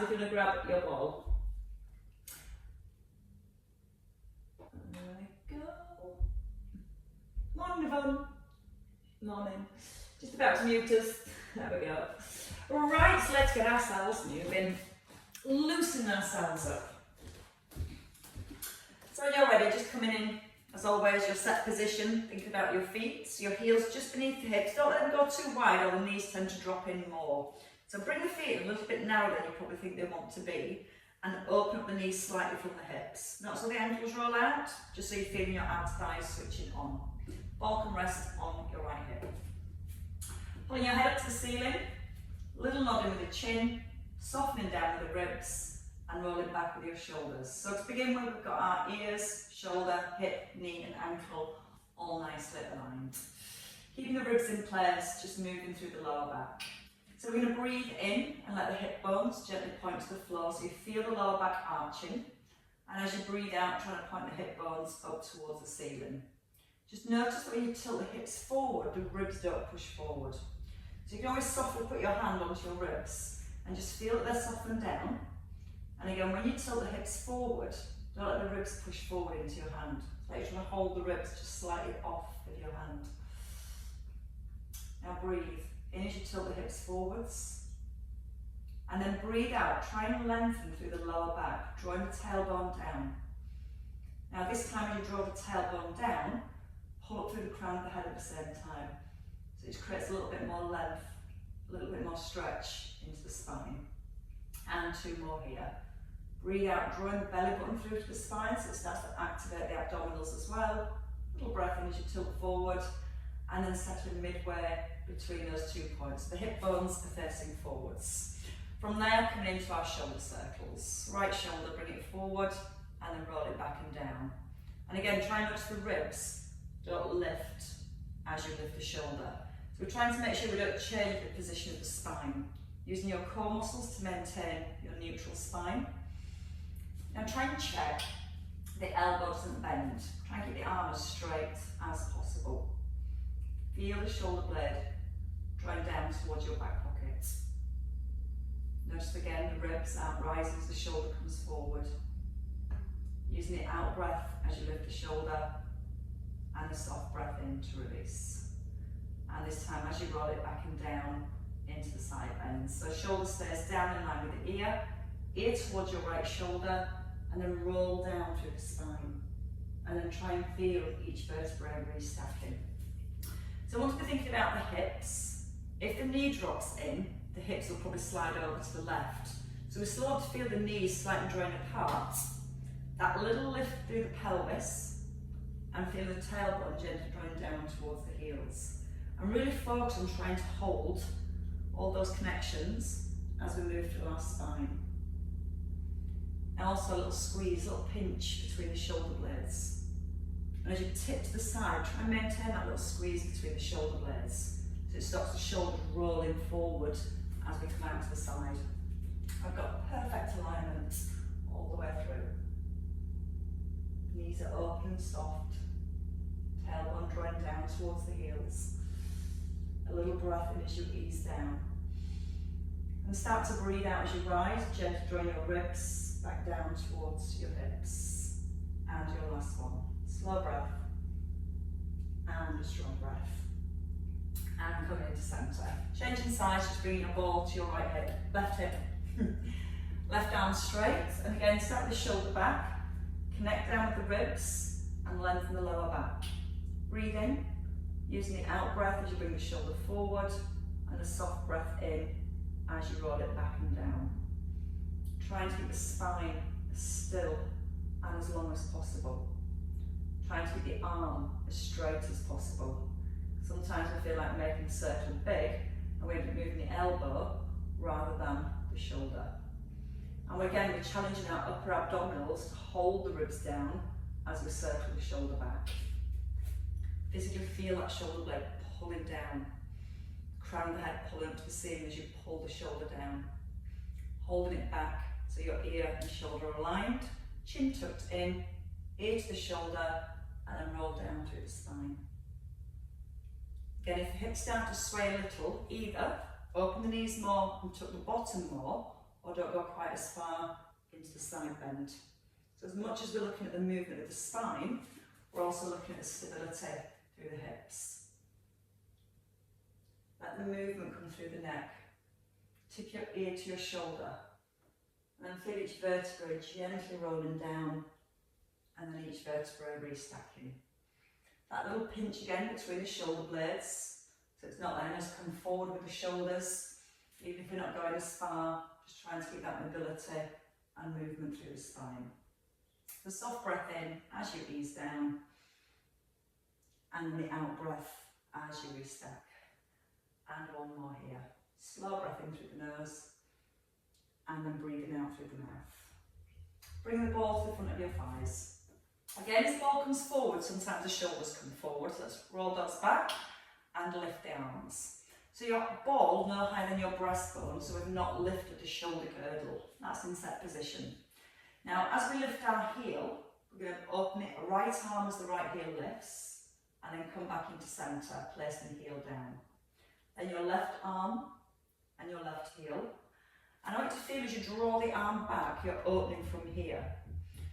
We're going to grab your ball. There we go. Morning, Yvonne. Morning. Just about to mute us. There we go. Right, so let's get ourselves moving. Loosen ourselves up. So when you're ready, just coming in, as always, your set position. Think about your feet, so your heels just beneath the hips. Don't let them go too wide or the knees tend to drop in more. So bring the feet a little bit narrower than you probably think they want to be, and open up the knees slightly from the hips. Not so the ankles roll out, just so you're feeling your abs thighs switching on. Ball can rest on your right hip. Pulling your head up to the ceiling, little nodding with the chin, softening down with the ribs, and rolling back with your shoulders. So to begin with, we've got our ears, shoulder, hip, knee and ankle all nicely aligned. Keeping the ribs in place, just moving through the lower back. So we're going to breathe in and let the hip bones gently point to the floor, so you feel the lower back arching. And as you breathe out, trying to point the hip bones up towards the ceiling. Just notice that when you tilt the hips forward, the ribs don't push forward. So you can always softly put your hand onto your ribs and just feel that they're softened down. And again, when you tilt the hips forward, don't let the ribs push forward into your hand. So you're trying to hold the ribs just slightly off with your hand. Now breathe in as you tilt the hips forwards. And then breathe out, try and lengthen through the lower back, drawing the tailbone down. Now this time as you draw the tailbone down, pull up through the crown of the head at the same time. So it just creates a little bit more length, a little bit more stretch into the spine. And two more here. Breathe out, drawing the belly button through to the spine, so it starts to activate the abdominals as well. A little breath in as you tilt forward, and then settling midway between those 2 points. The hip bones are facing forwards. From there, coming into our shoulder circles. Right shoulder, bring it forward, and then roll it back and down. And again, try and notice the ribs. Don't lift as you lift the shoulder. So we're trying to make sure we don't change the position of the spine. Using your core muscles to maintain your neutral spine. Now try and check the elbow doesn't bend. Try and keep the arm as straight as possible. Feel the shoulder blade drawing down towards your back pocket. Notice again the ribs out rising as the shoulder comes forward. Using the out breath as you lift the shoulder, and the soft breath in to release. And this time as you roll it back and down into the side bends. So shoulder stays down in line with the ear towards your right shoulder, and then roll down through the spine. And then try and feel each vertebrae restacking. So once we're thinking about the hips, if the knee drops in, the hips will probably slide over to the left. So we still want to feel the knees slightly drawing apart. That little lift through the pelvis, and feel the tailbone gently drawing down towards the heels. And really focus on trying to hold all those connections as we move through our spine. And also a little squeeze, a little pinch between the shoulder blades. And as you tip to the side, try and maintain that little squeeze between the shoulder blades, so it stops the shoulders rolling forward as we come out to the side. I've got perfect alignment all the way through. Knees are open and soft. Tailbone drawing down towards the heels. A little breath in as you ease down. And start to breathe out as you rise, gently drawing your ribs back down towards your hips. And your last one. Slow breath. And a strong breath. And coming into centre. Changing sides, just bringing your ball to your right hip, left hip. Left arm straight. And again, step the shoulder back. Connect down with the ribs and lengthen the lower back. Breathe in, using the out breath as you bring the shoulder forward, and a soft breath in as you roll it back and down. Trying to keep the spine as still and as long as possible. Trying to keep the arm as straight as possible. Sometimes I feel like making the circle big, and we end up moving the elbow rather than the shoulder. And again, we're challenging our upper abdominals to hold the ribs down as we circle the shoulder back. Physically feel that shoulder blade pulling down. Crown of the head pulling up to the ceiling as you pull the shoulder down. Holding it back so your ear and shoulder are aligned. Chin tucked in, ear to the shoulder, and then roll down through the spine. Again, if the hips start to sway a little, either open the knees more and tuck the bottom more, or don't go quite as far into the side bend. So as much as we're looking at the movement of the spine, we're also looking at the stability through the hips. Let the movement come through the neck. Tip your ear to your shoulder. And then feel each vertebra gently rolling down, and then each vertebra restacking. That little pinch again between the shoulder blades, so it's not letting us come forward with the shoulders, even if we're not going as far, just trying to keep that mobility and movement through the spine. The soft breath in as you ease down, and the out breath as you restack. And one more here. Slow breath in through the nose, and then breathing out through the mouth. Bring the ball to the front of your thighs. Again, as the ball comes forward, sometimes the shoulders come forward. So let's roll those back and lift the arms. So your ball no higher than your breastbone, so we've not lifted the shoulder girdle. That's in set position. Now, as we lift our heel, we're going to open it, right arm as the right heel lifts, and then come back into centre, placing the heel down. Then your left arm and your left heel. And I want you to feel as you draw the arm back, you're opening from here.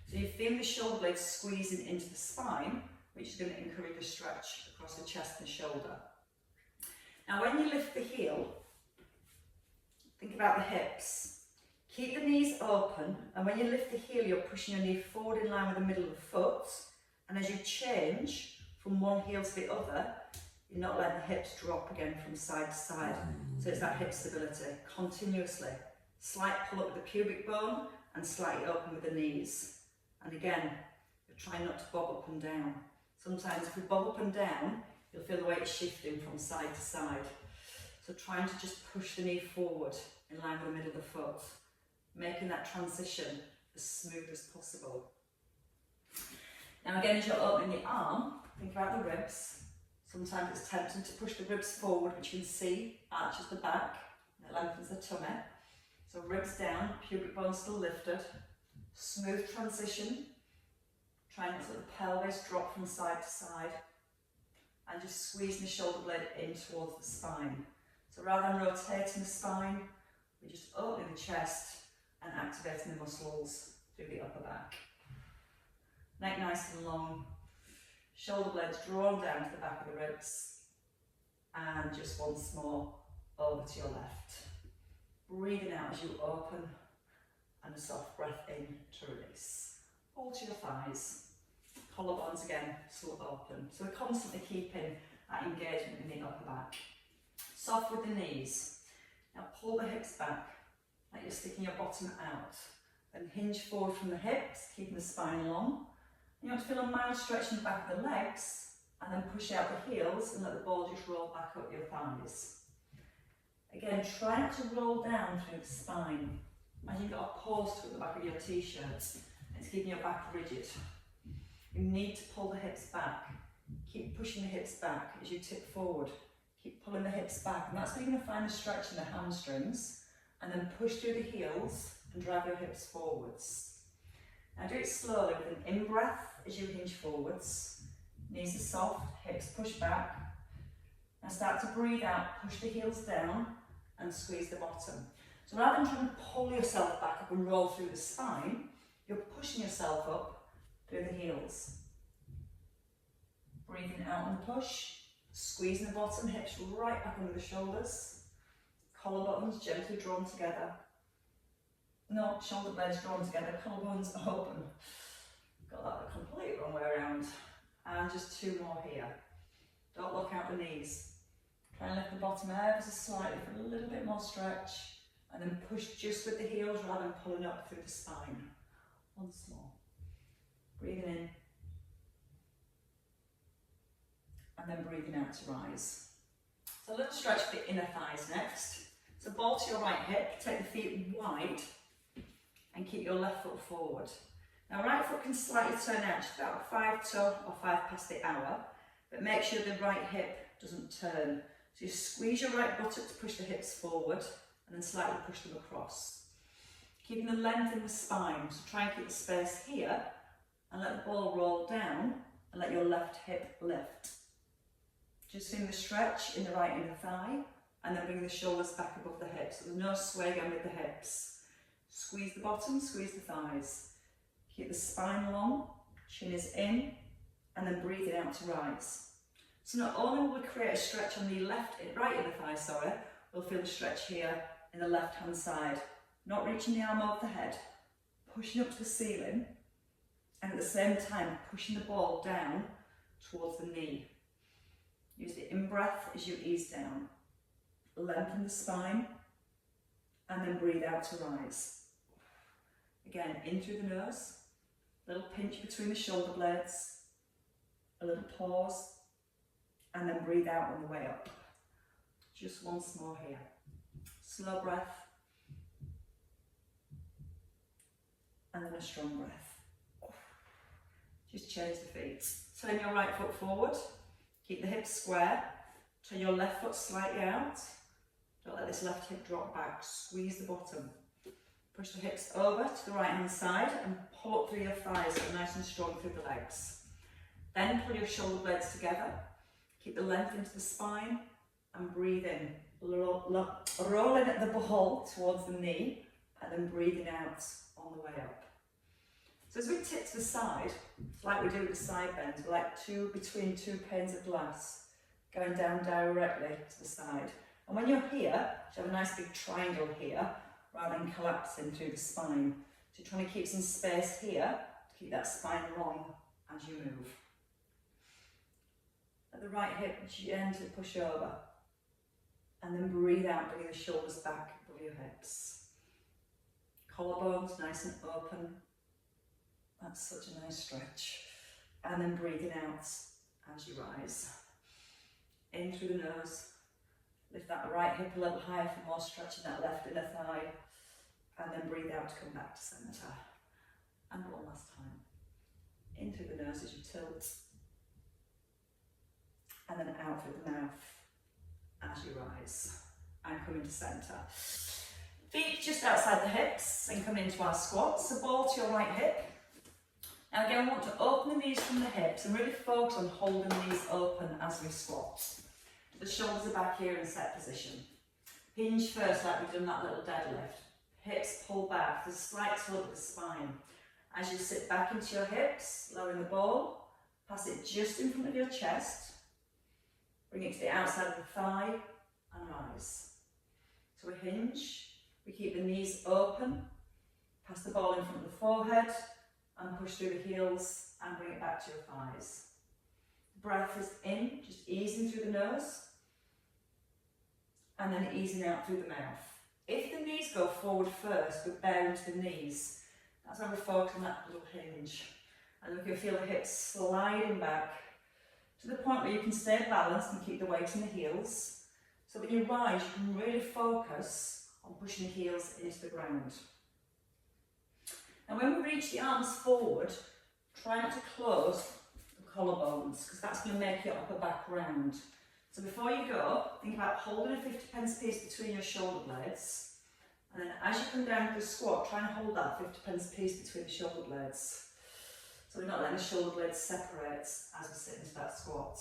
So you feel the shoulder blades squeezing into the spine, which is going to encourage a stretch across the chest and shoulder. Now when you lift the heel, think about the hips. Keep the knees open, and when you lift the heel, you're pushing your knee forward in line with the middle of the foot. And as you change from one heel to the other, you're not letting the hips drop again from side to side. So it's that hip stability, continuously. Slight pull up with the pubic bone, and slightly open with the knees. And again, you're trying not to bob up and down. Sometimes if we bob up and down, you'll feel the weight shifting from side to side. So trying to just push the knee forward in line with the middle of the foot, making that transition as smooth as possible. Now again, as you're opening the arm, think about the ribs. Sometimes it's tempting to push the ribs forward, which you can see arches the back, and it lengthens the tummy. So ribs down, pubic bone still lifted. Smooth transition, trying to let the pelvis drop from side to side, and just squeezing the shoulder blade in towards the spine. So rather than rotating the spine, we're just opening the chest and activating the muscles through the upper back. Neck nice and long, shoulder blades drawn down to the back of the ribs, and just once more over to your left. Breathing out as you open, and a soft breath in to release. Hold to your thighs, collarbones again still open. So we're constantly keeping that engagement in the upper back. Soft with the knees. Now pull the hips back, like you're sticking your bottom out. Then hinge forward from the hips, keeping the spine long. You want to feel a mild stretch in the back of the legs, and then push out the heels and let the ball just roll back up your thighs. Again, try not to roll down through the spine. As you've got a pause to at the back of your t-shirt, it's keeping your back rigid. You need to pull the hips back. Keep pushing the hips back as you tip forward. Keep pulling the hips back, and that's where you're going to find the stretch in the hamstrings, and then push through the heels and drive your hips forwards. Now do it slowly with an in-breath as you hinge forwards. Knees are soft, hips push back. Now start to breathe out, push the heels down and squeeze the bottom. So rather than trying to pull yourself back up and roll through the spine, you're pushing yourself up through the heels. Breathing out on the push, squeezing the bottom, hips right back under the shoulders. Collarbones gently drawn together. No, shoulder blades drawn together, collarbones open. Got that the complete wrong way around. And just two more here. Don't look out the knees. Try and lift the bottom ever so slightly for a little bit more stretch. And then push just with the heels rather than pulling up through the spine. Once more. Breathing in. And then breathing out to rise. So a little stretch for the inner thighs next. So ball to your right hip, take the feet wide and keep your left foot forward. Now right foot can slightly turn out, just about 5 to or 5 past the hour, but make sure the right hip doesn't turn. So you squeeze your right buttock to push the hips forward and then slightly push them across. Keeping the length in the spine, so try and keep the space here and let the ball roll down and let your left hip lift. Just feeling the stretch in the right inner thigh and then bring the shoulders back above the hips. So there's no sway again with the hips. Squeeze the bottom, squeeze the thighs. Keep the spine long, chin is in, and then breathe it out to rise. So not only will we create a stretch on the right inner thigh, sorry, we'll feel the stretch here in the left hand side. Not reaching the arm over the head, pushing up to the ceiling, and at the same time pushing the ball down towards the knee. Use the in-breath as you ease down. Lengthen the spine, and then breathe out to rise. Again, in through the nose, little pinch between the shoulder blades, a little pause, and then breathe out on the way up. Just once more here. Slow breath, and then a strong breath. Just change the feet. Turn your right foot forward, keep the hips square, turn your left foot slightly out. Don't let this left hip drop back, squeeze the bottom. Push the hips over to the right hand side and pull up through your thighs so nice and strong through the legs. Then pull your shoulder blades together, keep the length into the spine and breathe in. Rolling at the ball towards the knee and then breathing out on the way up. So as we tip to the side, like we do with the side bends, we're like between two panes of glass, going down directly to the side. And when you're here, you have a nice big triangle here, rather than collapsing through the spine. So you're trying to keep some space here, to keep that spine long as you move. At the right hip, gently push over. And then breathe out, bring the shoulders back above your hips. Collarbones nice and open. That's such a nice stretch. And then breathing out as you rise. In through the nose. Lift that right hip a little higher for more stretch in that left inner thigh. And then breathe out to come back to centre. And one last time. In through the nose as you tilt. And then out through the mouth as you rise. And come into centre. Feet just outside the hips and come into our squats. So ball to your right hip. Now again, we want to open the knees from the hips and really focus on holding the knees open as we squat. The shoulders are back here in set position. Hinge first like we've done that little deadlift. Hips pull back, there's a slight tilt of the spine. As you sit back into your hips, lowering the ball, pass it just in front of your chest. Bring it to the outside of the thigh and rise. So we hinge, we keep the knees open, pass the ball in front of the forehead and push through the heels and bring it back to your thighs. Breath is in, just easing through the nose and then easing out through the mouth. If the knees go forward first, we bear into the knees. That's when we focus on that little hinge. And we can feel the hips sliding back to the point where you can stay balanced and keep the weight in the heels. So when you rise, you can really focus on pushing the heels into the ground. And when we reach the arms forward, try not to close the collarbones because that's going to make your upper back round. So before you go, think about holding a 50p piece between your shoulder blades. And then as you come down to the squat, try and hold that 50p piece between the shoulder blades. So we're not letting the shoulder blades separate as we sit into that squat.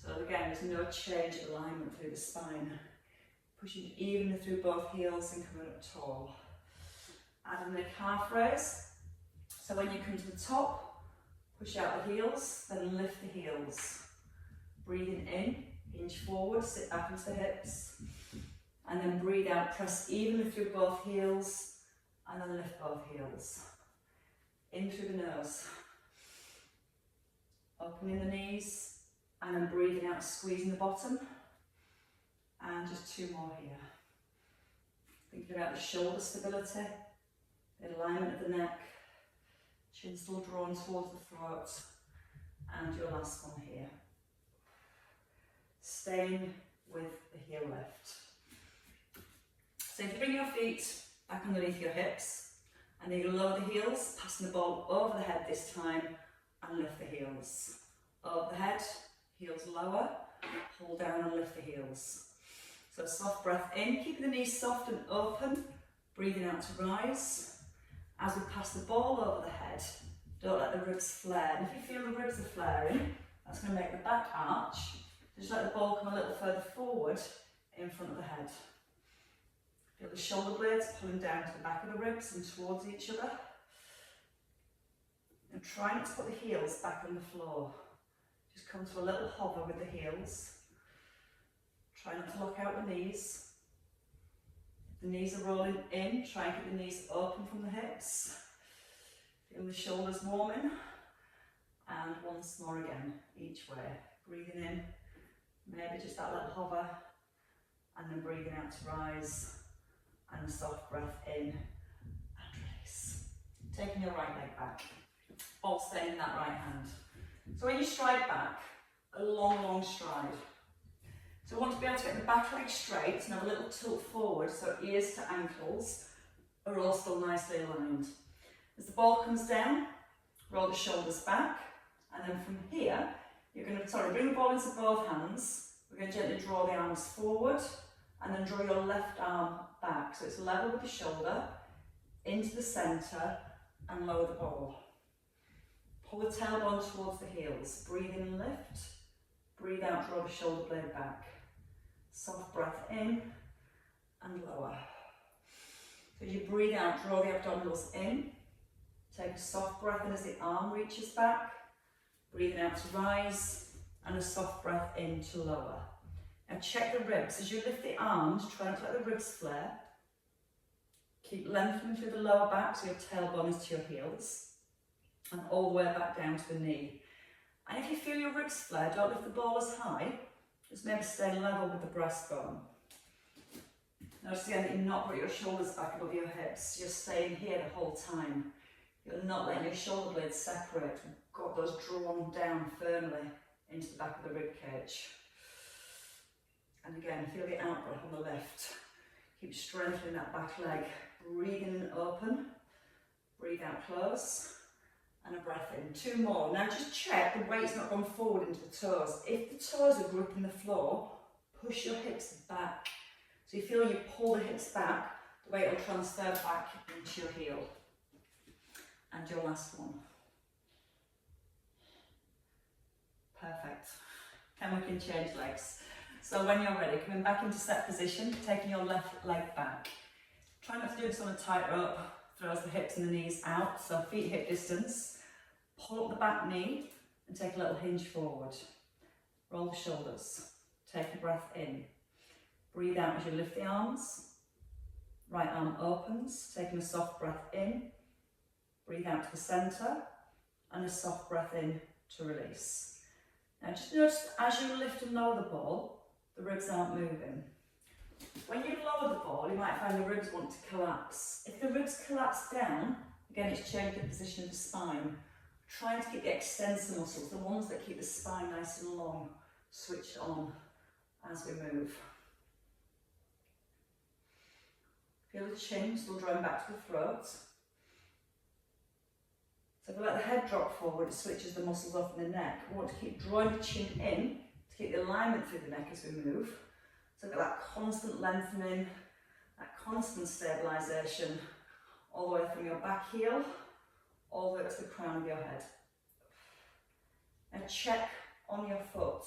So again, there's no change of alignment through the spine. Pushing evenly through both heels and coming up tall. Add in the calf raise. So when you come to the top, push out the heels, then lift the heels. Breathing in, hinge forward, sit back into the hips. And then breathe out, press evenly through both heels, and then lift both heels. In through the nose. Opening the knees, and then breathing out, squeezing the bottom. And just two more here. Thinking about the shoulder stability, the alignment of the neck, chin still drawn towards the throat, and your last one here. Staying with the heel lift. So if you bring your feet back underneath your hips, and then you lower the heels, passing the ball over the head this time, and lift the heels. Over the head, heels lower, hold down and lift the heels. So soft breath in, keeping the knees soft and open, breathing out to rise. As we pass the ball over the head, don't let the ribs flare. And if you feel the ribs are flaring, that's going to make the back arch. Just let the ball come a little further forward in front of the head. Feel the shoulder blades pulling down to the back of the ribs and towards each other. And try not to put the heels back on the floor. Just come to a little hover with the heels. Try not to lock out the knees. If the knees are rolling in, try and keep the knees open from the hips. Feel the shoulders warming. And once more again, each way. Breathing in, maybe just that little hover. And then breathing out to rise. And a soft breath in and release. Taking your right leg back. All staying in that right hand. So when you stride back, a long, long stride. So we want to be able to get the back leg straight and have a little tilt forward so ears to ankles are all still nicely aligned. As the ball comes down, roll the shoulders back, and then from here, you're going to, bring the ball into both hands. We're going to gently draw the arms forward and then draw your left arm back. So it's level with the shoulder, into the centre and lower the ball. Pull the tailbone towards the heels. Breathe in and lift. Breathe out, draw the shoulder blade back. Soft breath in and lower. So as you breathe out, draw the abdominals in. Take a soft breath in as the arm reaches back. Breathing out to rise and a soft breath in to lower. Now check the ribs. As you lift the arms, try not to let the ribs flare. Keep lengthening through the lower back so your tailbone is to your heels. And all the way back down to the knee. And if you feel your ribs flare, don't lift the ball as high. Just maybe stay level with the breastbone. Notice again that you're not putting your shoulders back above your hips. You're staying here the whole time. You're not letting your shoulder blades separate. You've got those drawn down firmly into the back of the rib cage. And again, feel the out breath on the lift. Keep strengthening that back leg. Breathing in open. Breathe out close. And a breath in. 2 more. Now just check the weight's not gone forward into the toes. If the toes are gripping the floor, push your hips back. So you feel you pull the hips back, the weight will transfer back into your heel. And your last one. Perfect. Then we can change legs. So when you're ready, coming back into set position, taking your left leg back. Try not to do this on a tight rope. Throws the hips and the knees out, so feet hip distance. Pull up the back knee and take a little hinge forward. Roll the shoulders. Take a breath in. Breathe out as you lift the arms. Right arm opens, taking a soft breath in. Breathe out to the centre and a soft breath in to release. Now just notice as you lift and lower the ball, the ribs aren't moving. When you lower the ball, you might find the ribs want to collapse. If the ribs collapse down, again it's changing the position of the spine. Trying to keep the extensor muscles, the ones that keep the spine nice and long, switched on as we move. Feel the chin still drawing back to the throat. So if we let the head drop forward, it switches the muscles off in the neck. We want to keep drawing the chin in to keep the alignment through the neck as we move. So get that constant lengthening, that constant stabilisation, all the way from your back heel, all the way up to the crown of your head. And check on your foot.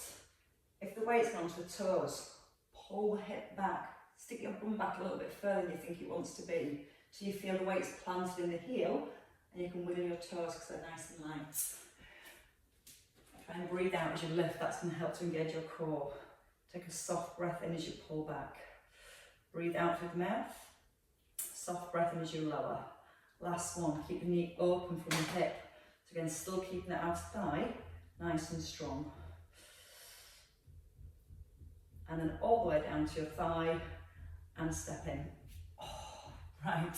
If the weight's gone to the toes, pull the hip back, stick your bum back a little bit further than you think it wants to be, so you feel the weight's planted in the heel, and you can wiggle your toes because they're nice and light. Try and breathe out as you lift, that's going to help to engage your core. Take a soft breath in as you pull back. Breathe out through the mouth. Soft breath in as you lower. Last one, keep the knee open from the hip. So again, still keeping the outer thigh nice and strong. And then all the way down to your thigh and step in. Oh, right.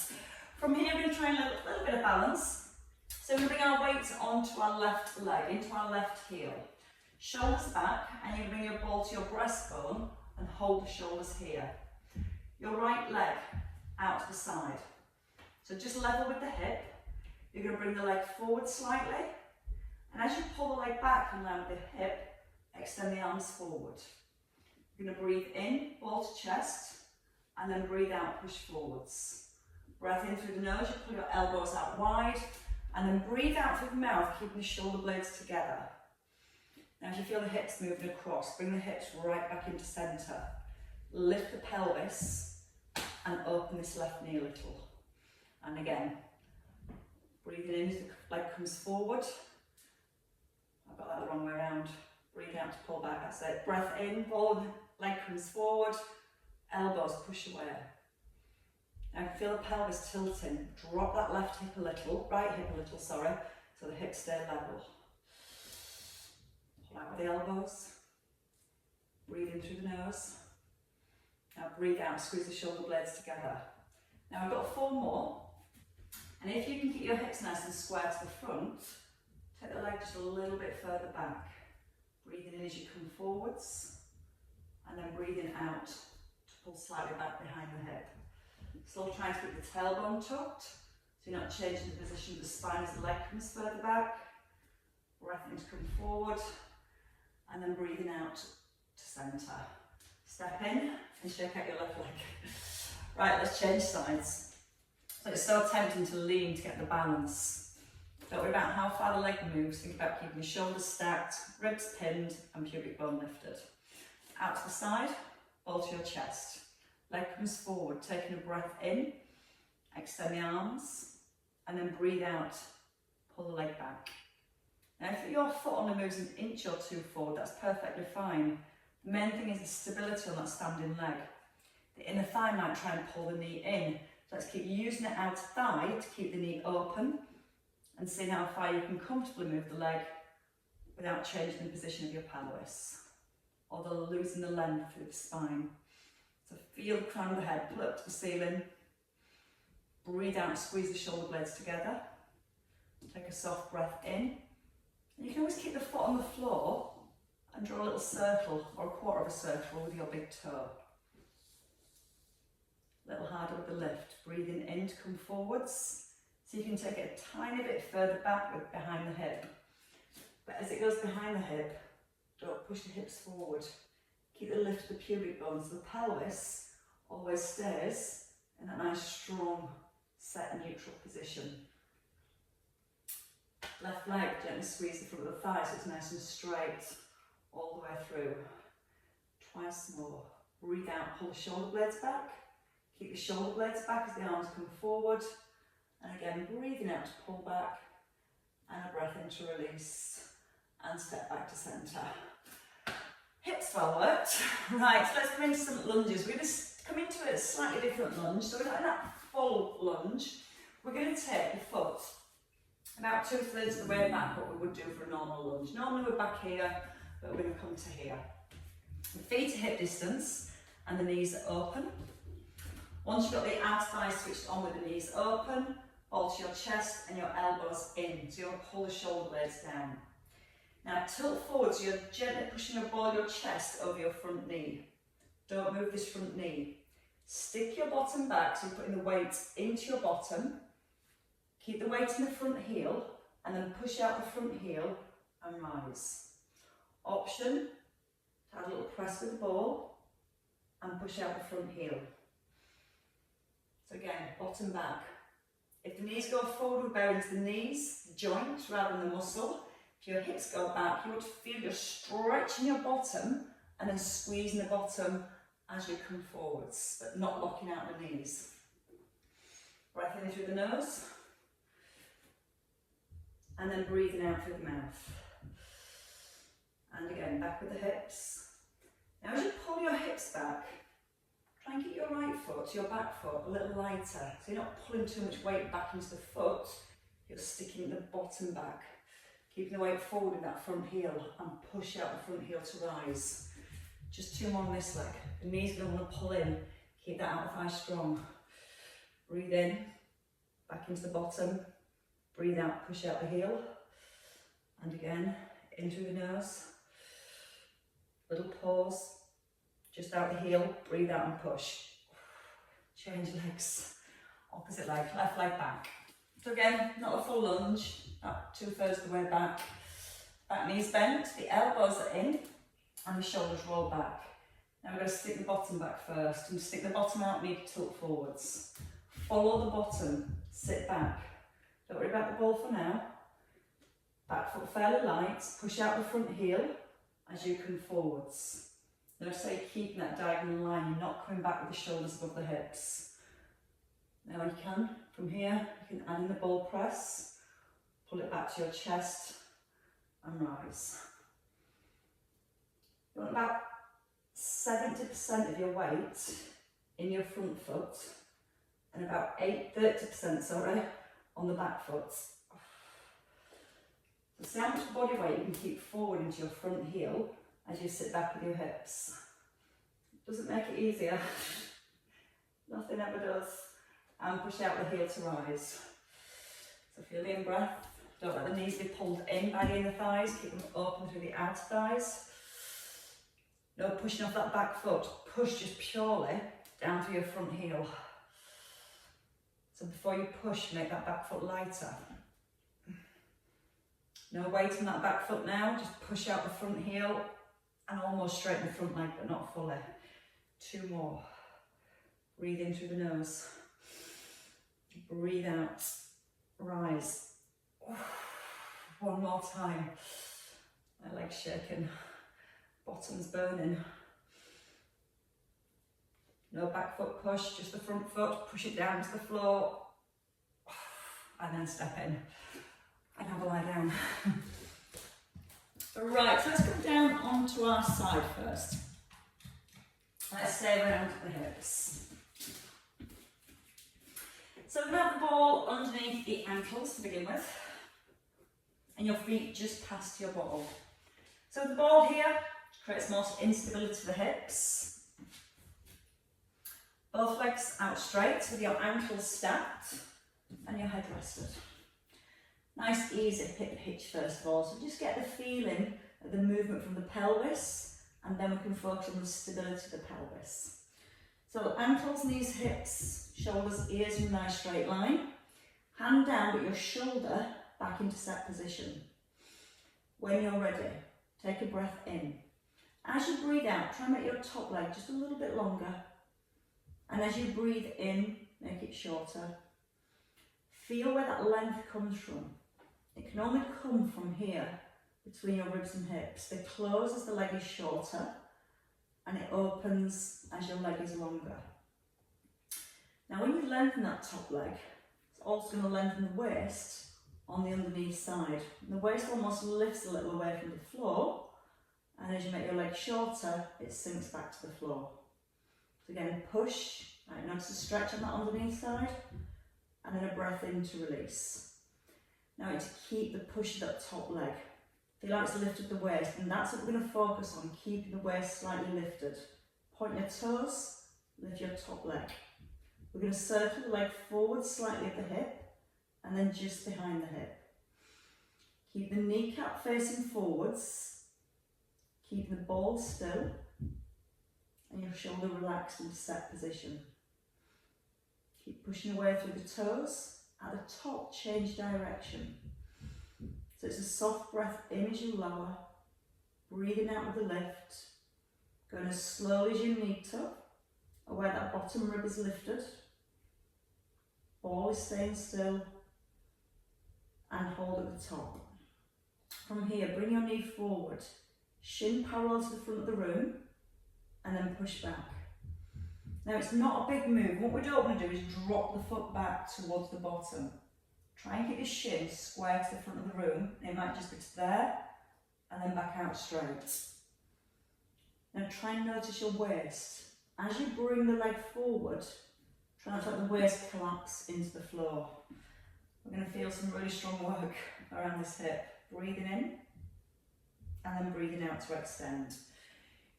From here, we're going to try and a little bit of balance. So we're going to bring our weight onto our left leg, into our left heel. Shoulders back, and you bring your ball to your breastbone and hold the shoulders here. Your right leg out to the side. So just level with the hip. You're going to bring the leg forward slightly. And as you pull the leg back and round the hip, extend the arms forward. You're going to breathe in, ball to chest, and then breathe out, push forwards. Breath in through the nose, you pull your elbows out wide, and then breathe out through the mouth, keeping the shoulder blades together. Now as you feel the hips moving across, bring the hips right back into centre. Lift the pelvis, and open this left knee a little. And again, breathing in as the leg comes forward. I've got that the wrong way around. Breathe out to pull back, that's it. Breath in, forward, leg comes forward, elbows push away. Now feel the pelvis tilting. Drop that left hip a little, right hip a little, sorry, so the hips stay level. Pull out with the elbows. Breathe in through the nose. Now breathe out, squeeze the shoulder blades together. Now we've got 4 more. And if you can keep your hips nice and square to the front, take the leg just a little bit further back. Breathing in as you come forwards, and then breathing out to pull slightly back behind the hip. Still trying to keep the tailbone tucked, so you're not changing the position of the spine as the leg comes further back. Breath in to come forward, and then breathing out to centre. Step in and shake out your left leg. Right, let's change sides. So it's so tempting to lean to get the balance. Don't worry about how far the leg moves, think about keeping your shoulders stacked, ribs pinned and pubic bone lifted. Out to the side, ball to your chest. Leg comes forward, taking a breath in, extend the arms, and then breathe out, pull the leg back. Now if your foot only moves an inch or 2 forward, that's perfectly fine. The main thing is the stability on that standing leg. The inner thigh might try and pull the knee in, so let's keep using the outer thigh to keep the knee open, and seeing how far you can comfortably move the leg without changing the position of your pelvis, or losing the length through the spine. So feel the crown of the head, pull up to the ceiling, breathe out, squeeze the shoulder blades together, take a soft breath in. And you can always keep the foot on the floor and draw a little circle or a quarter of a circle with your big toe. A little harder with the lift, breathing in to come forwards. So you can take it a tiny bit further back behind the hip. But as it goes behind the hip, don't push the hips forward. Keep the lift of the pubic bone so the pelvis always stays in that nice, strong, set neutral position. Left leg, gently squeeze the front of the thigh so it's nice and straight all the way through. Twice more. Breathe out, pull the shoulder blades back. Keep the shoulder blades back as the arms come forward. And again, breathing out to pull back, and a breath in to release, and step back to centre. Hips well worked. Right, so let's come into some lunges. We're going to come into a slightly different lunge. So we're not in that full lunge. We're going to take the foot about 2/3 of the way back, what we would do for a normal lunge. Normally we're back here, but we're going to come to here. The feet are hip distance, and the knees are open. Once you've got the outer thighs switched on with the knees open, ball to your chest and your elbows in. So you'll pull the shoulder blades down. Now tilt forward, so you're gently pushing the ball of your chest over your front knee. Don't move this front knee. Stick your bottom back, so you're putting the weight into your bottom. Keep the weight in the front heel, and then push out the front heel and rise. Option, to add a little press with the ball, and push out the front heel. So again, bottom back. If the knees go forward, we bow into the knees, the joint rather than the muscle. If your hips go back, you want to feel you're stretching your bottom and then squeezing the bottom as you come forwards, but not locking out the knees. Breath in through the nose, and then breathing out through the mouth. And again, back with the hips. Now as you pull your hips back, try and get your right foot, your back foot, a little lighter. So you're not pulling too much weight back into the foot, you're sticking the bottom back. Keeping the weight forward in that front heel and push out the front heel to rise. Just 2 more on this leg. The knees don't want to pull in. Keep that outer thigh strong. Breathe in, back into the bottom. Breathe out, push out the heel. And again, in through the nose. Little pause. Just out the heel, breathe out and push. Change legs. Opposite leg, left leg back. So again, not a full lunge. Up 2/3 of the way back. Back knees bent, the elbows are in, and the shoulders roll back. Now we're going to stick the bottom back first, and stick the bottom out, knee to tilt forwards. Follow the bottom, sit back. Don't worry about the ball for now. Back foot fairly light, push out the front heel as you come forwards. Notice how you're keeping that diagonal line, you're not coming back with the shoulders above the hips. Now you can, from here, you can add in the ball press, pull it back to your chest and rise. You want about 70% of your weight in your front foot and about 30% on the back foot. So see how much body weight you can keep forward into your front heel as you sit back with your hips. Doesn't make it easier. Nothing ever does. And push out the heel to rise. So feel the in-breath. Don't let the knees be pulled in by the inner thighs. Keep them open through the outer thighs. No pushing off that back foot. Push just purely down through your front heel. So before you push, make that back foot lighter. No weight on that back foot now. Just push out the front heel and almost straighten the front leg, but not fully. 2 more. Breathe in through the nose. Breathe out. Rise. 1 more time. My legs shaking. Bottom's burning. No back foot push, just the front foot. Push it down to the floor. And then step in. And have a lie down. Right, so let's come down onto our side first. Let's stay around the hips. So we're going to have the ball underneath the ankles to begin with. And your feet just past your ball. So the ball here creates more instability to the hips. Both legs out straight with your ankles stacked and your head rested. Nice easy hip hitch first of all, so just get the feeling of the movement from the pelvis and then we can focus on the stability of the pelvis. So ankles, knees, hips, shoulders, ears in a nice straight line. Hand down but your shoulder back into set position. When you're ready, take a breath in. As you breathe out, try and make your top leg just a little bit longer. And as you breathe in, make it shorter. Feel where that length comes from. It can only come from here, between your ribs and hips. They close as the leg is shorter, and it opens as your leg is longer. Now when you lengthen that top leg, it's also going to lengthen the waist on the underneath side. And the waist almost lifts a little away from the floor, and as you make your leg shorter, it sinks back to the floor. So again, push, right, notice a stretch on that underneath side, and then a breath in to release. Now to keep the push of that top leg. Feel like it's lifted the waist, and that's what we're going to focus on, keeping the waist slightly lifted. Point your toes, lift your top leg. We're going to circle the leg forward slightly at the hip, and then just behind the hip. Keep the kneecap facing forwards, keep the ball still, and your shoulder relaxed into set position. Keep pushing away through the toes. At the top, change direction. So it's a soft breath in as you lower, breathing out with the lift, going as slowly as you need to, or where that bottom rib is lifted. Ball is staying still, and hold at the top. From here, bring your knee forward, shin parallel to the front of the room, and then push back. Now it's not a big move. What we don't want to do is drop the foot back towards the bottom. Try and keep your shin square to the front of the room. It might just be to there and then back out straight. Now try and notice your waist. As you bring the leg forward, try not to let the waist collapse into the floor. We're going to feel some really strong work around this hip. Breathing in and then breathing out to extend.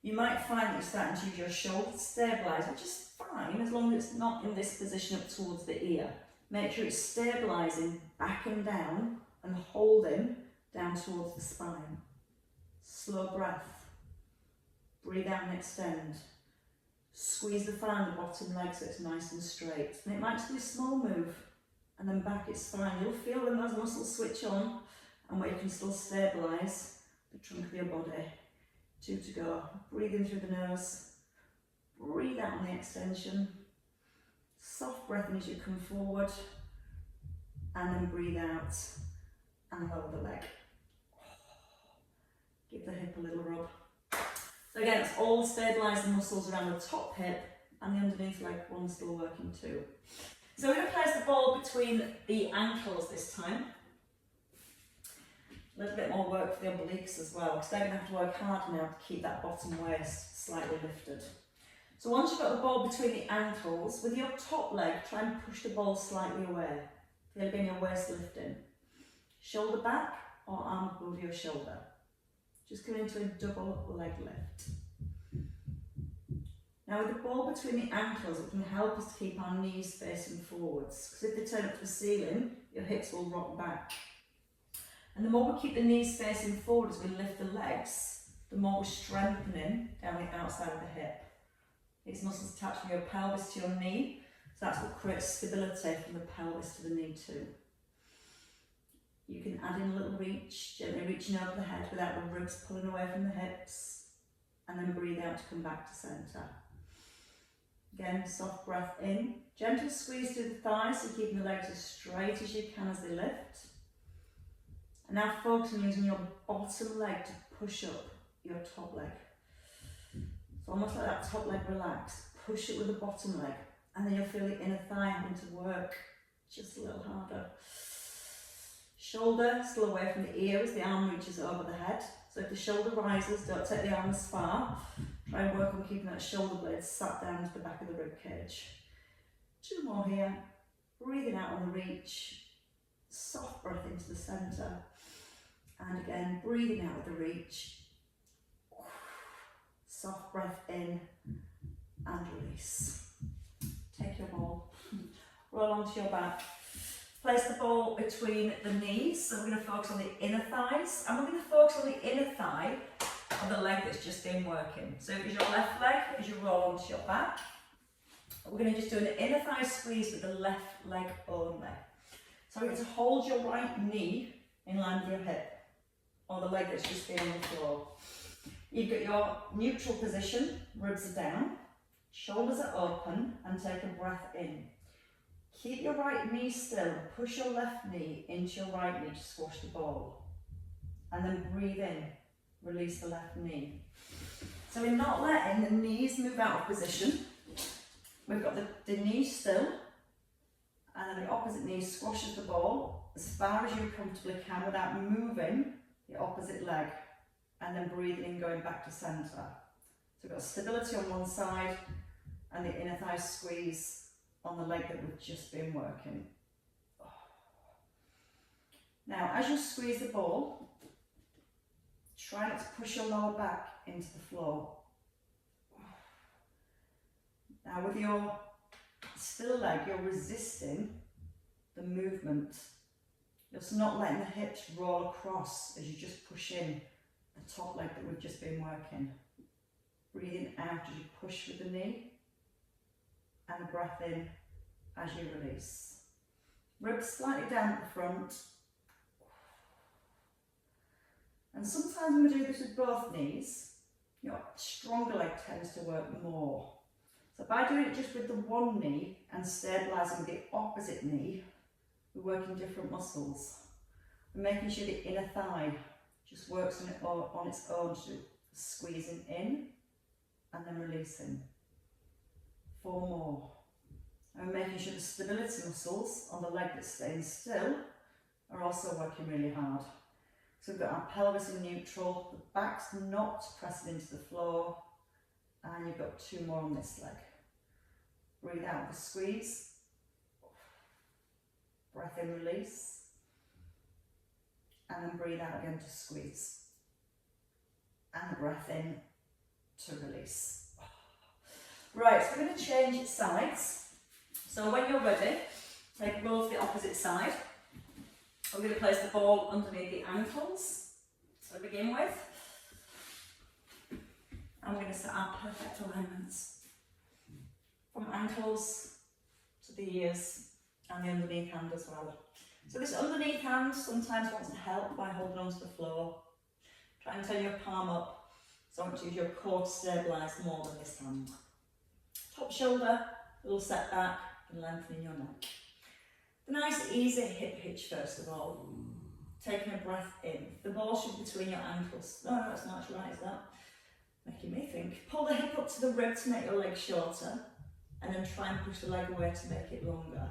You might find that you're starting to use your shoulder to stabilise, which is fine as long as it's not in this position up towards the ear. Make sure it's stabilising back and down and holding down towards the spine. Slow breath. Breathe out and extend. Squeeze the thigh on the bottom leg so it's nice and straight. And it might just be a small move and then back it's fine. You'll feel when those muscles switch on and where you can still stabilise the trunk of your body. 2 to go. Breathe in through the nose. Breathe out on the extension. Soft breath in as you come forward. And then breathe out and lower the leg. Give the hip a little rub. So again, it's all stabilise the muscles around the top hip and the underneath leg one still working too. So we're going to place the ball between the ankles this time. A little bit more work for the obliques as well, because they're going to have to work hard now to keep that bottom waist slightly lifted. So once you've got the ball between the ankles, with your top leg, try and push the ball slightly away. Feel again your waist lifting. Shoulder back or arm above your shoulder. Just come into a double leg lift. Now with the ball between the ankles, it can help us to keep our knees facing forwards, because if they turn up to the ceiling, your hips will rock back. And the more we keep the knees facing forward as we lift the legs, the more we're strengthening down the outside of the hip. These muscles attach from your pelvis to your knee, so that's what creates stability from the pelvis to the knee too. You can add in a little reach, gently reaching over the head without the ribs pulling away from the hips, and then breathe out to come back to centre. Again, soft breath in, gentle squeeze through the thighs, so keeping the legs as straight as you can as they lift. And now focus on using your bottom leg to push up your top leg. So almost like that top leg relaxed, push it with the bottom leg, and then you'll feel the inner thigh having to work just a little harder. Shoulder still away from the ear as the arm reaches over the head. So if the shoulder rises, don't take the arm as far. Try and work on keeping that shoulder blade sat down to the back of the rib cage. 2 more here. Breathing out on the reach. Soft breath into the centre. And again, breathing out with the reach. Soft breath in and release. Take your ball. Roll onto your back. Place the ball between the knees. So we're going to focus on the inner thighs. And we're going to focus on the inner thigh of the leg that's just been working. So it's your left leg as you roll onto your back. We're going to just do an inner thigh squeeze with the left leg only. So we're going to hold your right knee in line with your hip, or the leg that's just been on the floor. You've got your neutral position, ribs are down, shoulders are open, and take a breath in. Keep your right knee still, push your left knee into your right knee to squash the ball. And then breathe in, release the left knee. So we're not letting the knees move out of position. We've got the knee still, and then the opposite knee squashes the ball as far as you comfortably can without moving the opposite leg, and then breathing in, going back to centre. So we've got stability on one side and the inner thigh squeeze on the leg that we've just been working. Now as you squeeze the ball, try not to push your lower back into the floor. Now with your still leg, you're resisting the movement. You're not letting the hips roll across as you just push in the top leg that we've just been working. Breathing out as you push with the knee, and a breath in as you release. Ribs slightly down at the front. And sometimes when we do this with both knees, your stronger leg tends to work more. So by doing it just with the one knee and stabilising with the opposite knee, we're working different muscles. We're making sure the inner thigh just works on its own, so squeezing in and then releasing. 4 more. And we're making sure the stability muscles on the leg that's staying still are also working really hard. So we've got our pelvis in neutral, the back's not pressing into the floor, and you've got 2 more on this leg. Breathe out with a squeeze. Breath in, release. And then breathe out again to squeeze. And a breath in to release. Right, so we're going to change sides. So when you're ready, take a roll to the opposite side. We're going to place the ball underneath the ankles to begin with. And we're going to set our perfect alignments from ankles to the ears and the underneath hand as well. So this underneath hand sometimes wants to help by holding onto the floor. Try and turn your palm up, so I want to use your core to stabilise more than this hand. Top shoulder, a little set back and lengthening your neck. The nice easy hip hitch first of all. Taking a breath in. The ball should be between your ankles. No, that's not right, is that? Making me think. Pull the hip up to the rib to make your leg shorter, and then try and push the leg away to make it longer.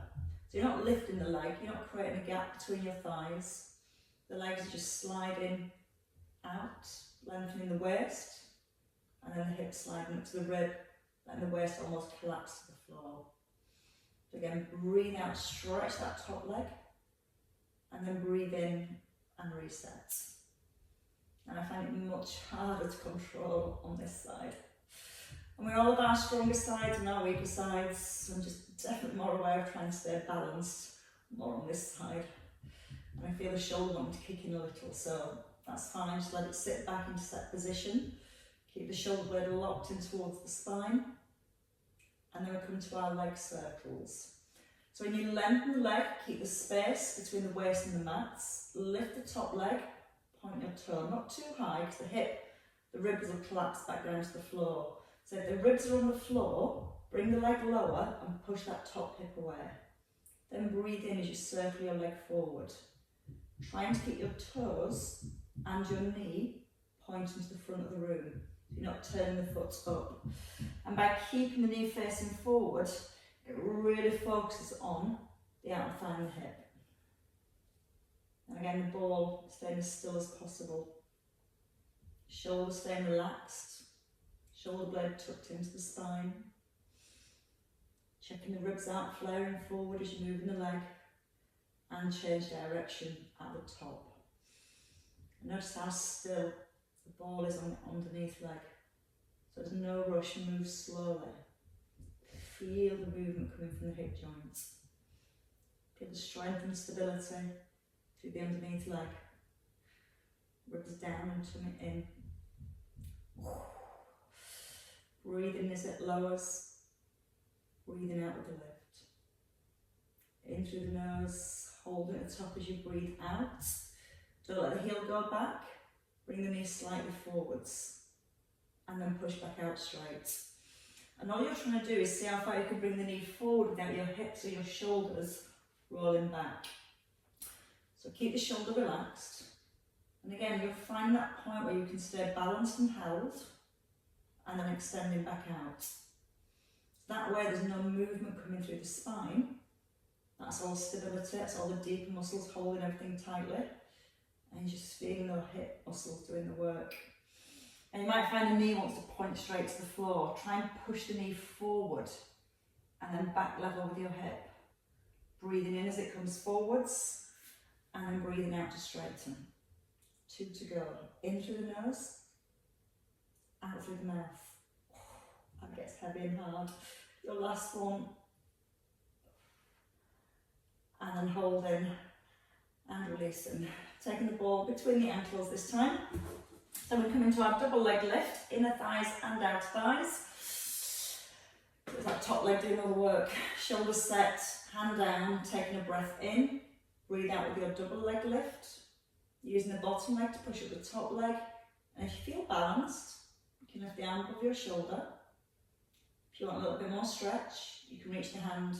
So you're not lifting the leg, you're not creating a gap between your thighs. The legs are just sliding out, lengthening the waist, and then the hips sliding up to the rib, letting the waist almost collapse to the floor. So again, breathe out, stretch that top leg, and then breathe in and reset. And I find it much harder to control on this side. And we all have our stronger sides and our weaker sides, so I'm just definitely more aware of trying to stay balanced, more on this side. And I feel the shoulder wanting to kick in a little, so that's fine, just let it sit back into set position. Keep the shoulder blade locked in towards the spine. And then we come to our leg circles. So when you lengthen the leg, keep the space between the waist and the mats. Lift the top leg, point your toe, not too high because the ribs will collapse back down to the floor. So if the ribs are on the floor, bring the leg lower and push that top hip away. Then breathe in as you circle your leg forward. Trying to keep your toes and your knee pointing to the front of the room. You're not turning the foot up. And by keeping the knee facing forward, it really focuses on the outer thigh and the hip. And again, the ball staying as still as possible. Shoulders staying relaxed. Shoulder blade tucked into the spine. Checking the ribs out, flaring forward as you move in the leg. And change direction at the top. And notice how still the ball is on the underneath leg. So there's no rush, move slowly. Feel the movement coming from the hip joints. Feel the strength and stability through the underneath leg. Ribs down and tummy in. Breathing as it lowers. Breathing out with the lift. In through the nose, holding at the top as you breathe out. Don't let the heel go back. Bring the knee slightly forwards. And then push back out straight. And all you're trying to do is see how far you can bring the knee forward without your hips or your shoulders rolling back. So keep the shoulder relaxed. And again, you'll find that point where you can stay balanced and held, and then extending back out. That way there's no movement coming through the spine. That's all stability, that's all the deeper muscles holding everything tightly. And you're just feeling the hip muscles doing the work. And you might find the knee wants to point straight to the floor. Try and push the knee forward and then back level with your hip. Breathing in as it comes forwards and then breathing out to straighten. 2 to go. In through the nose, out through the mouth. That gets heavy and hard. Your last one. And then holding and releasing. Taking the ball between the ankles this time. So we come into our double leg lift, inner thighs and outer thighs. With that top leg doing all the work. Shoulders set, hand down, taking a breath in. Breathe out with your double leg lift. Using the bottom leg to push up the top leg. And if you feel balanced, you can lift the arm above your shoulder. If you want a little bit more stretch, you can reach the hand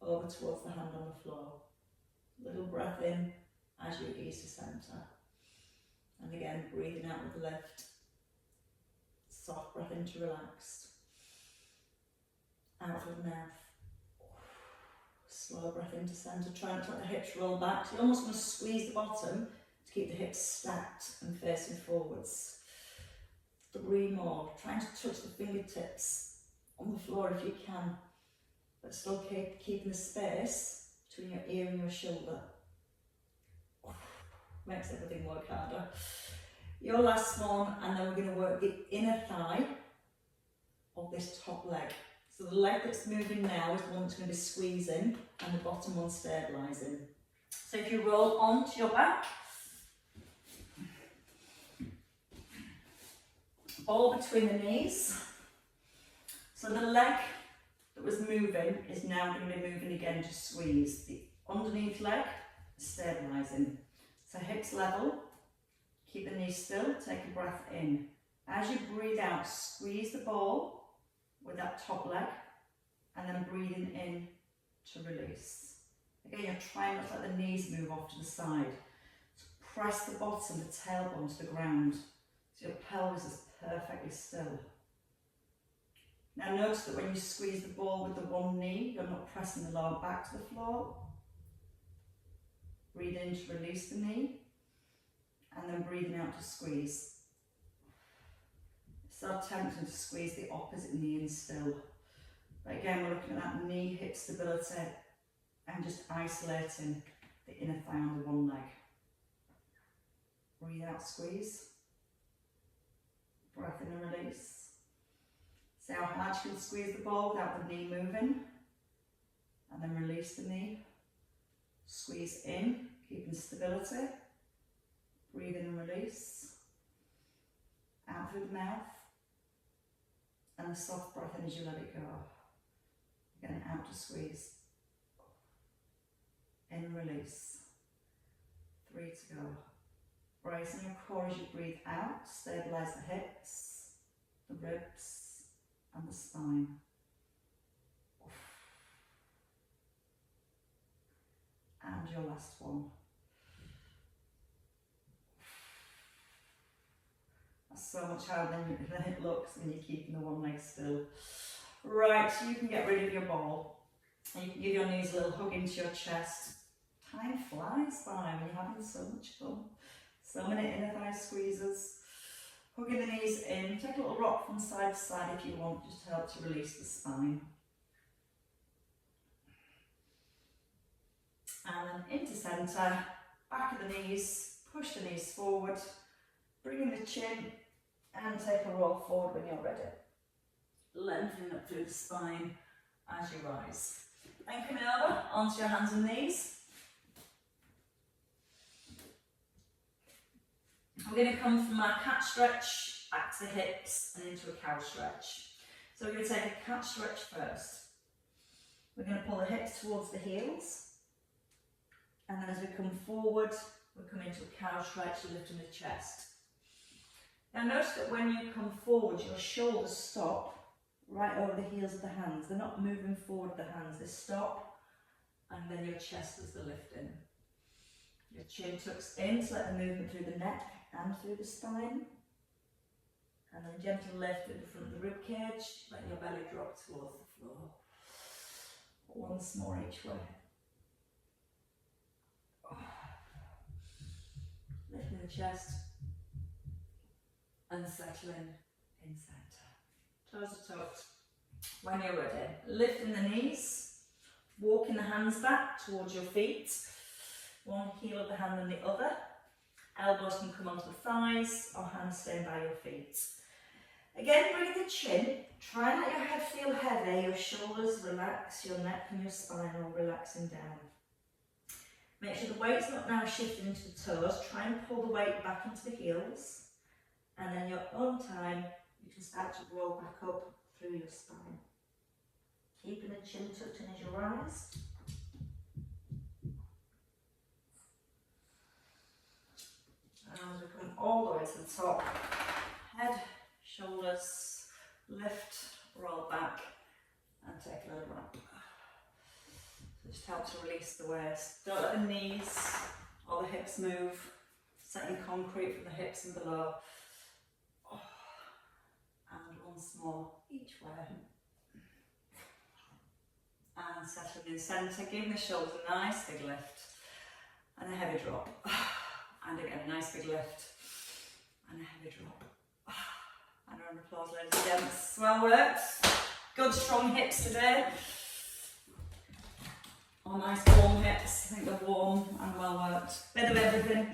over towards the hand on the floor. Little breath in as you ease to centre. And again, breathing out with the lift. Soft breath in to relax. Out through the mouth. Slow breath into centre. Try not to let the hips roll back. So you almost want to squeeze the bottom to keep the hips stacked and facing forwards. 3 more. Trying to touch the fingertips on the floor if you can. But still keeping the space between your ear and your shoulder. Makes everything work harder. Your last one, and then we're going to work the inner thigh of this top leg. So the leg that's moving now is the one that's going to be squeezing, and the bottom one stabilising. So if you roll onto your back, ball between the knees. So the leg that was moving is now going to be moving again to squeeze. The underneath leg is stabilising. So hips level, keep the knees still, take a breath in. As you breathe out, squeeze the ball with that top leg, and then breathing in to release. Again, you're trying not to let the knees move off to the side. So press the bottom, the tailbone to the ground, so your pelvis is perfectly still. Now notice that when you squeeze the ball with the one knee, you're not pressing the lower back to the floor, Breathe in to release the knee, and then breathing out to squeeze. It's so tempting to squeeze the opposite knee in still. But again, we're looking at that knee, hip stability, and just isolating the inner thigh on the one leg. Breathe out, squeeze. Breath in and release. See how hard you can squeeze the ball without the knee moving. And then release the knee. Squeeze in, keeping stability. Breathe in and release. Out through the mouth. And a soft breath in as you let it go. Again, out to squeeze. In, release. 3 to go. Bracing your core as you breathe out. Stabilise the hips, the ribs, and the spine. And your last one. That's so much harder than it looks when you're keeping the one leg still. Right, so you can get rid of your ball. And you can give your knees a little hug into your chest. Time flies by when you're having so much fun. So many inner thigh squeezes. Hugging the knees in. Take a little rock from side to side if you want, just to help to release the spine. And then into centre, back of the knees, push the knees forward, bring the chin and take a roll forward when you're ready. Lengthening up through the spine as you rise. Then coming over onto your hands and knees. We're going to come from our cat stretch back to the hips and into a cow stretch. So we're going to take a cat stretch first. We're going to pull the hips towards the heels. And then as we come forward, we come into a cow stretch, lifting the chest. Now notice that when you come forward, your shoulders stop right over the heels of the hands. They're not moving forward the hands, they stop, and then your chest does the lifting. Your chin tucks in to let the movement through the neck and through the spine. And then gentle lift at the front of the rib cage, let your belly drop towards the floor. Once more each way. Lifting the chest and settling in centre. Toes are tucked. When you're ready, lifting the knees, walking the hands back towards your feet. One heel of the hand and the other. Elbows can come onto the thighs or hands staying by your feet. Again, bring the chin. Try and let your head feel heavy, your shoulders relax, your neck and your spine all relaxing down. Make sure the weight's not now shifting into the toes. Try and pull the weight back into the heels. And then your own time, you can start to roll back up through your spine. Keeping the chin tucked in as you rise. And as we come all the way to the top, head, shoulders, lift, roll back, and take a little wrap. Just help to release the waist. Don't let the knees or the hips move. Setting concrete from the hips and below. And once more, each way. And settling in centre, giving the shoulders a nice big lift. And a heavy drop. And again, a nice big lift. And a heavy drop. And a round of applause, ladies and gents. Well worked. Good strong hips today. Oh, nice warm hips. I think they're warm and well worked. Bit of everything.